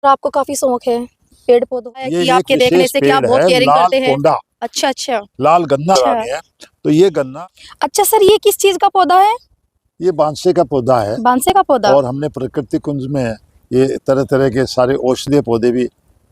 आपको काफी शौक है पेड़ पौधों का ये कि आपके एक देखने विशेष से कि आप पेड़ बहुत है, केयरिंग लाल करते हैं। कोंडा, अच्छा अच्छा लाल गन्ना अच्छा लगाने हैं। तो ये गन्ना, अच्छा सर, ये किस चीज का पौधा है? ये बांसे का पौधा है। बांसे का पौधा। और हमने प्रकृति कुंज में ये तरह तरह के सारे औषधीय पौधे भी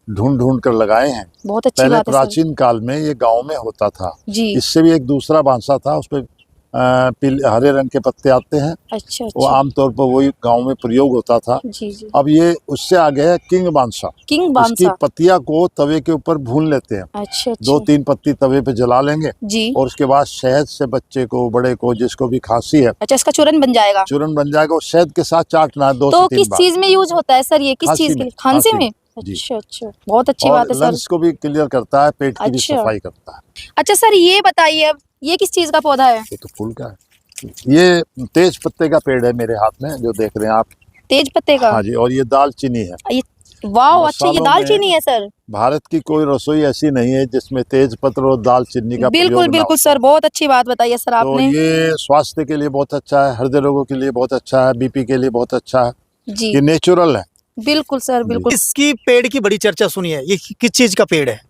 ढूंढ ढूंढ कर लगाए हैं। बहुत अच्छी पहले बात है सर। प्राचीन काल में ये गांव में होता था। जी। इससे भी एक दूसरा बांसा था, उसपे पीले हरे रंग के पत्ते आते हैं। अच्छा वो अच्छा। आमतौर पर वही गांव में प्रयोग होता था। जी जी। अब ये उससे आगे है किंग बांसा। किंग इसकी बांसा। पत्तियां को तवे के ऊपर भून लेते हैं। अच्छा अच्छा। 2-3 पत्ती तवे पे जला लेंगे जी। और उसके बाद शहद से बच्चे को, बड़े को, जिसको भी खांसी है, अच्छा, इसका चूरन बन जाएगा। चूरन बन जाएगा। और शहद के साथ चाटना है 2 से तो 3 किस बार। चीज में यूज होता है सर? ये किस खांसी चीज के में, लिए? खांसी में। जी। अच्छा अच्छा, बहुत अच्छी और बात है सर। लंग्स को भी क्लियर करता है, पेट की भी अच्छा। सफाई करता है। अच्छा सर, ये बताइए अब ये किस चीज का पौधा है? ये तो फूल का है। ये तेज पत्ते का पेड़ है मेरे हाथ में, जो देख रहे हैं आप। तेज पत्ते का। हाँ जी। और ये दालचीनी है। ये वाह, अच्छा, ये मसालों दालचीनी में है सर। भारत की कोई रसोई ऐसी नहीं है जिसमें तेज पत्र और दालचीनी का बिल्कुल प्रयोग ना बिल्कुल हो। सर, बहुत अच्छी बात बताई है सर तो आपने। ये स्वास्थ्य के लिए बहुत अच्छा है, हृदय रोगों के लिए बहुत अच्छा है, बीपी के लिए बहुत अच्छा है। जी ये नेचुरल है। बिल्कुल सर बिल्कुल। इसकी पेड़ की बड़ी चर्चा सुनी है, ये किस चीज का पेड़ है?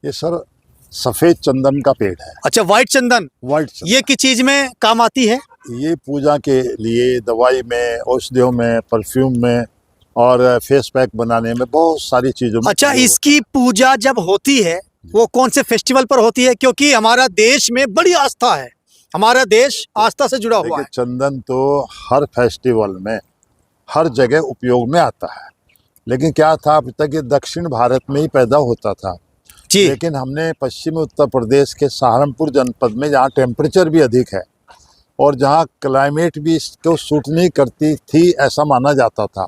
ये सर सफेद चंदन का पेड़ है। अच्छा, व्हाइट चंदन। व्हाइट चंदन। ये किस चीज में काम आती है? ये पूजा के लिए, दवाई में, औषधियों में, परफ्यूम में और फेस पैक बनाने में, बहुत सारी चीजों में। अच्छा, इसकी पूजा जब होती है वो कौन से फेस्टिवल पर होती है? क्योंकि हमारा देश में बड़ी आस्था है, हमारा देश आस्था से जुड़ा हुआ है। चंदन तो हर फेस्टिवल में, हर जगह उपयोग में आता है। लेकिन क्या था, अब तक ये दक्षिण भारत में ही पैदा होता था। जी। लेकिन हमने पश्चिमी उत्तर प्रदेश के सहारनपुर जनपद में, जहाँ टेम्परेचर भी अधिक है और जहाँ क्लाइमेट भी इसको सूट नहीं करती थी, ऐसा माना जाता था।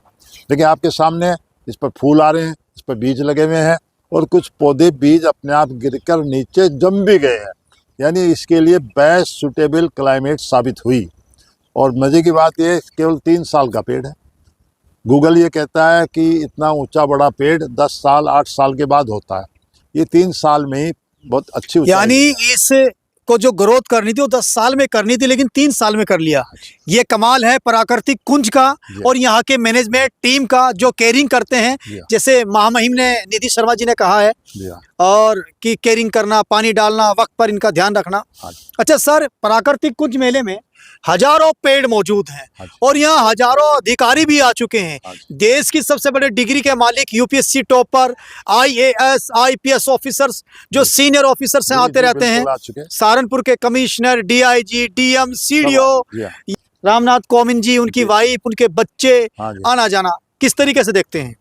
लेकिन आपके सामने इस पर फूल आ रहे हैं, इस पर बीज लगे हुए हैं और कुछ पौधे बीज अपने आप गिरकर नीचे जम भी गए हैं। यानी इसके लिए बेस्ट सूटेबल क्लाइमेट साबित हुई। और मज़े की बात यह, केवल 3 साल का पेड़ है। गूगल ये कहता है कि इतना ऊंचा बड़ा पेड़ 10 साल 8 साल के बाद होता है। ये 3 साल में ही बहुत अच्छी ऊंचाई यानी है। इस को जो ग्रोथ करनी थी वो 10 साल में करनी थी, लेकिन 3 साल में कर लिया। ये कमाल है प्राकृतिक कुंज का और यहाँ के मैनेजमेंट टीम का, जो केयरिंग करते हैं। जैसे महामहिम ने, निधि शर्मा जी ने कहा है, और कि केयरिंग करना, पानी डालना, वक्त पर इनका ध्यान रखना। अच्छा सर, प्राकृतिक कुंज मेले में हजारों पेड़ मौजूद हैं और यहाँ हजारों अधिकारी भी आ चुके हैं। देश की सबसे बड़े डिग्री के मालिक, UPSC topper, IAS IPS officers, जो सीनियर ऑफिसर्स हैं, आते रहते हैं। सहारनपुर के commissioner, DIG, DM, CDO, Ramnath Kovind ji, उनकी वाइफ, उनके बच्चे, आना जाना किस तरीके से देखते हैं?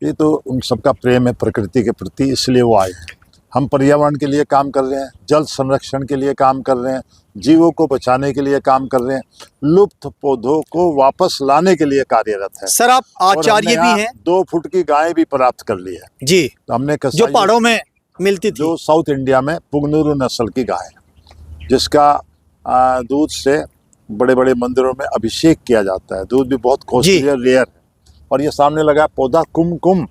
ये तो उन सबका प्रेम है प्रकृति के प्रति, इसलिए वो आए हैं। हम पर्यावरण के लिए काम कर रहे हैं, जल संरक्षण के लिए काम कर रहे हैं, जीवों को बचाने के लिए काम कर रहे हैं, लुप्त पौधों को वापस लाने के लिए कार्यरत है। सर, आप आचार्य भी हैं। 2 फुट की गाय भी प्राप्त कर ली है जी। तो हमने जो पहाड़ों में मिलती थी, जो साउथ इंडिया में पुगनुरु नस्ल की गाय है, जिसका दूध से बड़े बड़े मंदिरों में अभिषेक किया जाता है। दूध भी बहुत कॉस्टली और रेयर है। और ये सामने लगा पौधा कुमकुम,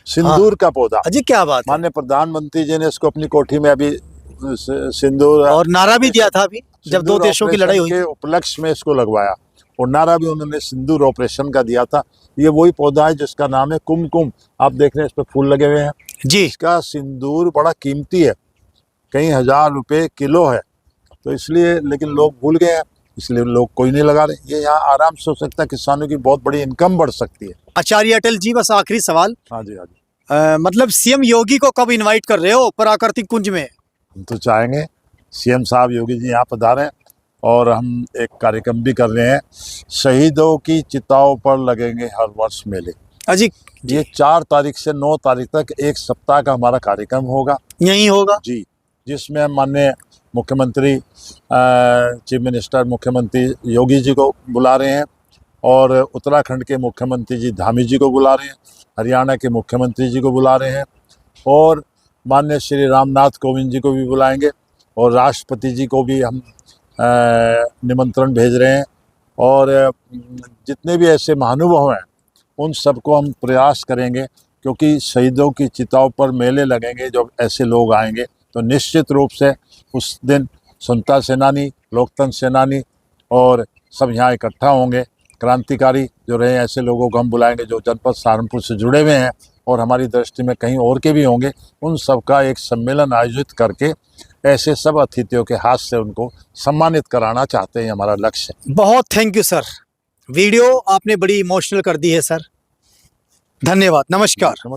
सिंदूर का पौधा। अजी क्या बात है। माननीय प्रधानमंत्री जी ने इसको अपनी कोठी में अभी सिंदूर और नारा भी दिया था अभी, जब 2 देशों की लड़ाई हुई के उपलक्ष्य में इसको लगवाया और नारा भी उन्होंने सिंदूर ऑपरेशन का दिया था। ये वही पौधा है जिसका नाम है कुमकुम। आप देख रहे हैं इस पे फूल लगे हुए हैं जी। इसका सिंदूर बड़ा कीमती है, कई हजार रुपए किलो है। तो इसलिए, लेकिन लोग भूल गए हैं, इसलिए लोग कोई नहीं लगा रहे। ये यहाँ आराम से हो सकता है, किसानों की बहुत बड़ी इनकम बढ़ सकती है। आचार्य अटल जी, बस आखिरी सवाल। हाँ जी, हाँ जी। मतलब सीएम योगी को कब इनवाइट कर रहे हो प्राकृतिक कुंज में? हम तो चाहेंगे सीएम साहब योगी जी यहाँ पधारें और हम एक कार्यक्रम भी कर रहे हैं। शहीदों की चिताओं पर लगेंगे हर वर्ष मेले। अजी, ये 4 तारीख से 9 तारीख तक 1 सप्ताह का हमारा कार्यक्रम होगा, यही होगा जी, जिसमें हम माननीय मुख्यमंत्री, चीफ मिनिस्टर मुख्यमंत्री योगी जी को बुला रहे हैं और उत्तराखंड के मुख्यमंत्री जी धामी जी को बुला रहे हैं, हरियाणा के मुख्यमंत्री जी को बुला रहे हैं और माननीय श्री रामनाथ कोविंद जी को भी बुलाएंगे और राष्ट्रपति जी को भी हम निमंत्रण भेज रहे हैं। और जितने भी ऐसे महानुभाव हैं उन सबको हम प्रयास करेंगे, क्योंकि शहीदों की चिताओं पर मेले लगेंगे। जब ऐसे लोग आएंगे तो निश्चित रूप से उस दिन स्वतंत्रता सेनानी, लोकतंत्र सेनानी और सब यहाँ इकट्ठा होंगे। क्रांतिकारी जो रहे ऐसे लोगों को हम बुलाएंगे जो जनपद सहारनपुर से जुड़े हुए हैं और हमारी दृष्टि में कहीं और के भी होंगे, उन सब का एक सम्मेलन आयोजित करके ऐसे सब अतिथियों के हाथ से उनको सम्मानित कराना चाहते हैं, हमारा लक्ष्य है। बहुत थैंक यू सर, वीडियो आपने बड़ी इमोशनल कर दी है सर, धन्यवाद, नमस्कार। नमस्कार।